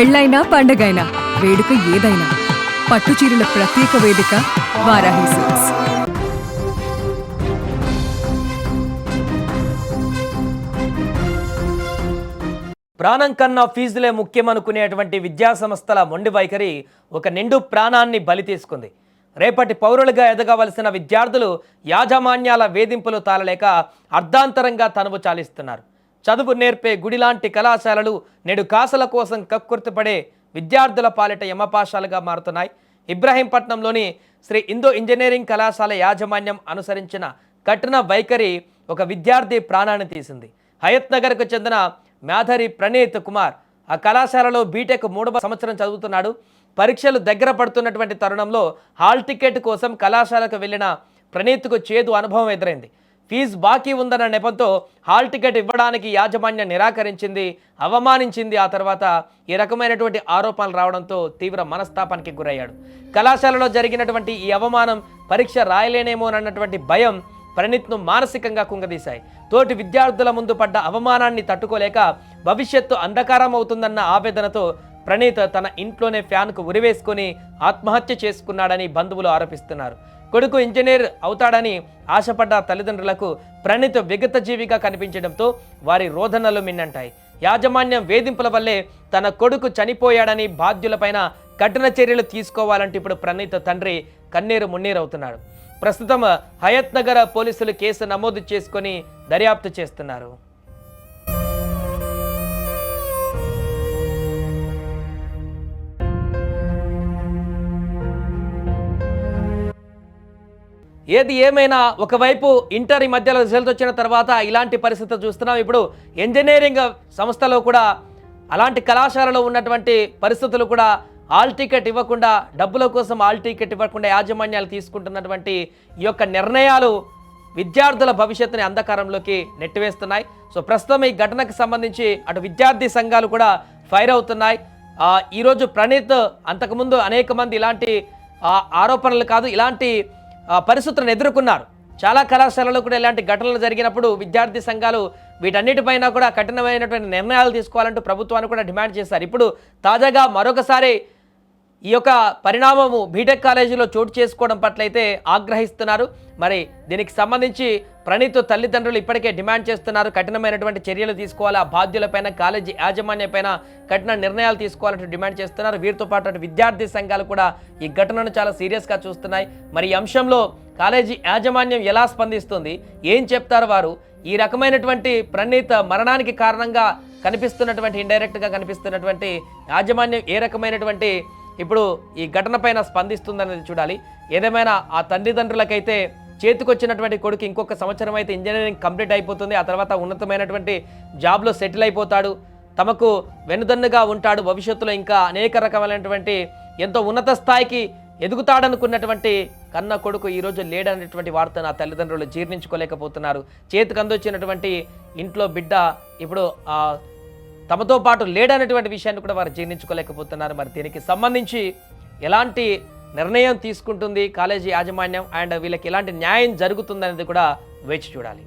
పెళ్ళైనా పండగైనా వేడుక ఏదైనా పట్టుచీరల ప్రత్యేక వేదిక వారాహి సిల్క్స్. ప్రాణం కన్నా ఫీజులే ముఖ్యమనుకునేటువంటి విద్యాసంస్థల మొండి వైఖరి ఒక నిండు ప్రాణాన్ని బలి తీసుకుంది. రేపటి పౌరులుగా ఎదగవలసిన విద్యార్థులు యాజమాన్యాల వేధింపులు తాళలేక అర్ధాంతరంగా తనువు చాలిస్తున్నారు. చదువు నేర్పే గుడిలాంటి కళాశాలలు నేడు కాసుల కోసం కక్కుర్తిపడే విద్యార్థుల పాలిట యమపాశాలుగా మారుతున్నాయి. ఇబ్రహీంపట్నంలోని శ్రీ ఇందో ఇంజనీరింగ్ కళాశాల యాజమాన్యం అనుసరించిన కఠిన వైఖరి ఒక విద్యార్థి ప్రాణాన్ని తీసింది. హయత్ నగర్కు చెందిన మాధరి ప్రణీత్ కుమార్ ఆ కళాశాలలో బీటెక్ 3వ సంవత్సరం చదువుతున్నాడు. పరీక్షలు దగ్గర పడుతున్నటువంటి తరుణంలో హాల్ టికెట్ కోసం కళాశాలకు వెళ్ళిన ప్రణీత్కు చేదు అనుభవం ఎదురైంది. ఫీజు బాకీ ఉందన్న నెపంతో హాల్ టికెట్ ఇవ్వడానికి యాజమాన్యం నిరాకరించింది, అవమానించింది. ఆ తర్వాత ఈ రకమైనటువంటి ఆరోపణలు రావడంతో తీవ్ర మనస్తాపానికి గురయ్యాడు. కళాశాలలో జరిగినటువంటి ఈ అవమానం పరీక్ష రాయలేనేమోనన్నటువంటి భయం ప్రణీత్ను మానసికంగా కుంగదీశాయి. తోటి విద్యార్థుల ముందు పడ్డ అవమానాన్ని తట్టుకోలేక భవిష్యత్తు అంధకారం అవుతుందన్న ఆవేదనతో ప్రణీత్ తన ఇంట్లోనే ఫ్యాన్కు ఉరివేసుకొని ఆత్మహత్య చేసుకున్నాడని బంధువులు ఆరోపిస్తున్నారు. కొడుకు ఇంజనీర్ అవుతాడని ఆశపడ్డ తల్లిదండ్రులకు ప్రణీత్ విగత జీవిగా కనిపించడంతో వారి రోదనలు మిన్నంటాయి. యాజమాన్యం వేధింపుల వల్లే తన కొడుకు చనిపోయాడని బాధ్యులపైన కఠిన చర్యలు తీసుకోవాలంటే ఇప్పుడు ప్రణీత్ తండ్రి కన్నీరు మున్నీరవుతున్నాడు. ప్రస్తుతం హయత్ నగర్ పోలీసులు కేసు నమోదు చేసుకొని దర్యాప్తు చేస్తున్నారు. ఏది ఏమైనా ఒకవైపు ఇంటర్ ఈ మధ్యలో రిజల్ట్ వచ్చిన తర్వాత ఇలాంటి పరిస్థితి చూస్తున్నాం. ఇప్పుడు ఇంజనీరింగ్ సంస్థలో కూడా అలాంటి కళాశాలలో ఉన్నటువంటి పరిస్థితులు కూడా హాల్ టికెట్ ఇవ్వకుండా, డబ్బుల కోసం హాల్ టికెట్ ఇవ్వకుండా యాజమాన్యాలు తీసుకుంటున్నటువంటి ఈ యొక్క నిర్ణయాలు విద్యార్థుల భవిష్యత్తుని అంధకారంలోకి నెట్టివేస్తున్నాయి. సో ప్రస్తుతం ఈ ఘటనకు సంబంధించి అటు విద్యార్థి సంఘాలు కూడా ఫైర్ అవుతున్నాయి. ఈరోజు ప్రణీత్ అంతకుముందు అనేక మంది ఇలాంటి ఆరోపణలు కాదు ఇలాంటి పరిస్థితులను ఎదుర్కొన్నారు. చాలా కళాశాలలో కూడా ఇలాంటి ఘటనలు జరిగినప్పుడు విద్యార్థి సంఘాలు వీటన్నిటిపైన కూడా కఠినమైనటువంటి నిర్ణయాలు తీసుకోవాలంటూ ప్రభుత్వాన్ని కూడా డిమాండ్ చేశారు. ఇప్పుడు తాజాగా మరొకసారి ఈ యొక్క పరిణామము బీటెక్ కాలేజీలో చోటు చేసుకోవడం పట్ల అయితే ఆగ్రహిస్తున్నారు. మరి దీనికి సంబంధించి ప్రణీత్ తల్లిదండ్రులు ఇప్పటికే డిమాండ్ చేస్తున్నారు. కఠినమైనటువంటి చర్యలు తీసుకోవాలి, ఆ బాధ్యులపైన కాలేజీ యాజమాన్యపైన కఠిన నిర్ణయాలు తీసుకోవాలంటూ డిమాండ్ చేస్తున్నారు. వీరితో పాటు విద్యార్థి సంఘాలు కూడా ఈ ఘటనను చాలా సీరియస్గా చూస్తున్నాయి. మరి ఈ అంశంలో కాలేజీ యాజమాన్యం ఎలా స్పందిస్తుంది, ఏం చెప్తారు వారు, ఈ రకమైనటువంటి ప్రణీత్ మరణానికి కారణంగా కనిపిస్తున్నటువంటి ఇండైరెక్ట్గా కనిపిస్తున్నటువంటి యాజమాన్యం ఏ రకమైనటువంటి ఇప్పుడు ఈ ఘటన పైన స్పందిస్తుందనేది చూడాలి. ఏదేమైనా ఆ తల్లిదండ్రులకైతే చేతికొచ్చినటువంటి కొడుకు ఇంకొక సంవత్సరం అయితే ఇంజనీరింగ్ కంప్లీట్ అయిపోతుంది, ఆ తర్వాత ఉన్నతమైనటువంటి జాబ్లో సెటిల్ అయిపోతాడు, తమకు వెనుదన్నుగా ఉంటాడు, భవిష్యత్తులో ఇంకా అనేక రకమైనటువంటి ఎంతో ఉన్నత స్థాయికి ఎదుగుతాడనుకున్నటువంటి కన్న కొడుకు ఈరోజు లేడనేటువంటి వార్తను ఆ తల్లిదండ్రులు జీర్ణించుకోలేకపోతున్నారు. చేతికి అందొచ్చినటువంటి ఇంట్లో బిడ్డ ఇప్పుడు తమతో పాటు లేడనేటువంటి విషయాన్ని కూడా వారు జీర్ణించుకోలేకపోతున్నారు. మరి దీనికి సంబంధించి ఎలాంటి నిర్ణయం తీసుకుంటుంది కాలేజీ యాజమాన్యం అండ్ వీళ్ళకి ఎలాంటి న్యాయం జరుగుతుందనేది కూడా వేచి చూడాలి.